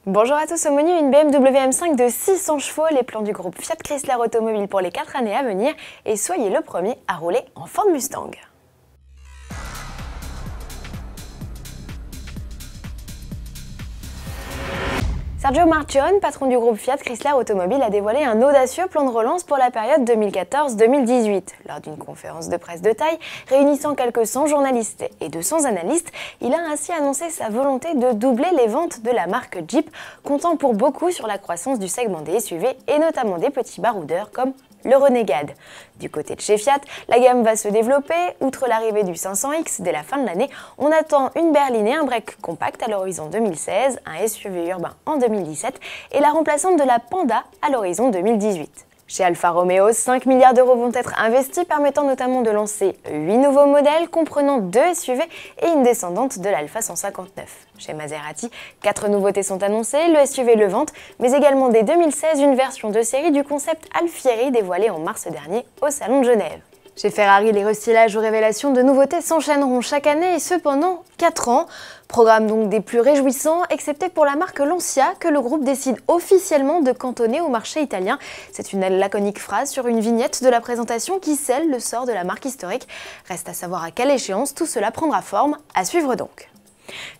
Bonjour à tous, au menu une BMW M5 de 600 chevaux, les plans du groupe Fiat Chrysler Automobile pour les 4 années à venir et soyez le premier à rouler en Ford Mustang. Sergio Marchionne, patron du groupe Fiat Chrysler Automobile, a dévoilé un audacieux plan de relance pour la période 2014-2018. Lors d'une conférence de presse de taille, réunissant quelques 100 journalistes et 200 analystes, il a ainsi annoncé sa volonté de doubler les ventes de la marque Jeep, comptant pour beaucoup sur la croissance du segment des SUV et notamment des petits baroudeurs comme le Renegade. Du côté de chez Fiat, la gamme va se développer. Outre l'arrivée du 500X dès la fin de l'année, on attend une berline et un break compact à l'horizon 2016, un SUV urbain en 2017 et la remplaçante de la Panda à l'horizon 2018. Chez Alfa Romeo, 5 milliards d'euros vont être investis, permettant notamment de lancer 8 nouveaux modèles, comprenant 2 SUV et une descendante de l'Alfa 159. Chez Maserati, 4 nouveautés sont annoncées, le SUV Levante, mais également dès 2016 une version de série du concept Alfieri dévoilé en mars dernier au Salon de Genève. Chez Ferrari, les restylages ou révélations de nouveautés s'enchaîneront chaque année et ce pendant 4 ans. Programme donc des plus réjouissants, excepté pour la marque Lancia, que le groupe décide officiellement de cantonner au marché italien. C'est une laconique phrase sur une vignette de la présentation qui scelle le sort de la marque historique. Reste à savoir à quelle échéance tout cela prendra forme, à suivre donc.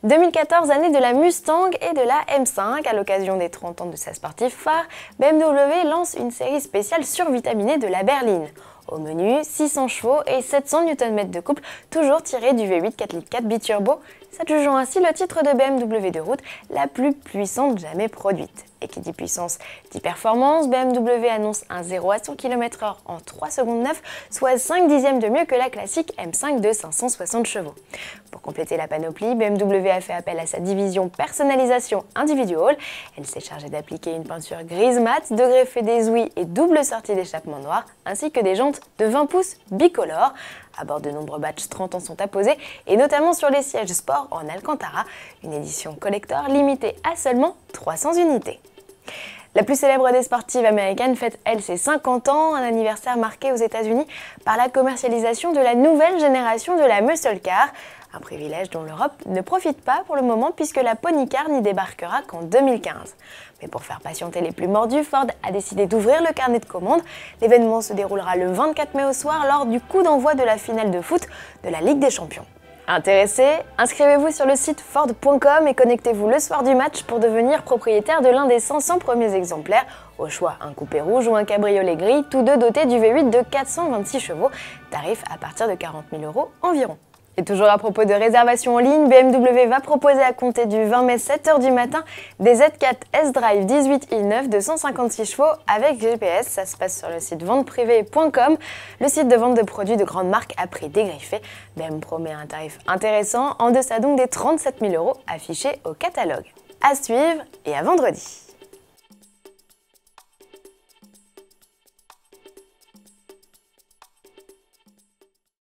2014, année de la Mustang et de la M5. À l'occasion des 30 ans de sa sportive phare, BMW lance une série spéciale survitaminée de la berline. Au menu, 600 chevaux et 700 Nm de couple, toujours tirés du V8 4.4 biturbo, s'adjugeant ainsi le titre de BMW de route la plus puissante jamais produite. Et qui dit puissance dit performance, BMW annonce un 0 à 100 km/h en 3 secondes 9, soit 5 dixièmes de mieux que la classique M5 de 560 chevaux. Pour compléter la panoplie, BMW a fait appel à sa division personnalisation individual. Elle s'est chargée d'appliquer une peinture grise mat, de greffer des ouïes et double sortie d'échappement noir, ainsi que des jantes de 20 pouces bicolores. À bord, de nombreux badges 30 ans sont apposés, et notamment sur les sièges sport en Alcantara, une édition collector limitée à seulement 300 unités. La plus célèbre des sportives américaines fête, elle, ses 50 ans, un anniversaire marqué aux États-Unis par la commercialisation de la nouvelle génération de la muscle car, un privilège dont l'Europe ne profite pas pour le moment puisque la Pony Car n'y débarquera qu'en 2015. Mais pour faire patienter les plus mordus, Ford a décidé d'ouvrir le carnet de commandes. L'événement se déroulera le 24 mai au soir lors du coup d'envoi de la finale de foot de la Ligue des Champions. Intéressé? Inscrivez-vous sur le site Ford.com et connectez-vous le soir du match pour devenir propriétaire de l'un des 500 premiers exemplaires. Au choix, un coupé rouge ou un cabriolet gris, tous deux dotés du V8 de 426 chevaux, tarif à partir de 40 000 € environ. Et toujours à propos de réservation en ligne, BMW va proposer à compter du 20 mai 7h du matin des Z4 S-Drive 18i9 de 156 chevaux avec GPS. Ça se passe sur le site venteprivée.com, le site de vente de produits de grande marque à prix dégriffé. BMW promet un tarif intéressant, en deçà donc des 37 000 € affichés au catalogue. À suivre et à vendredi.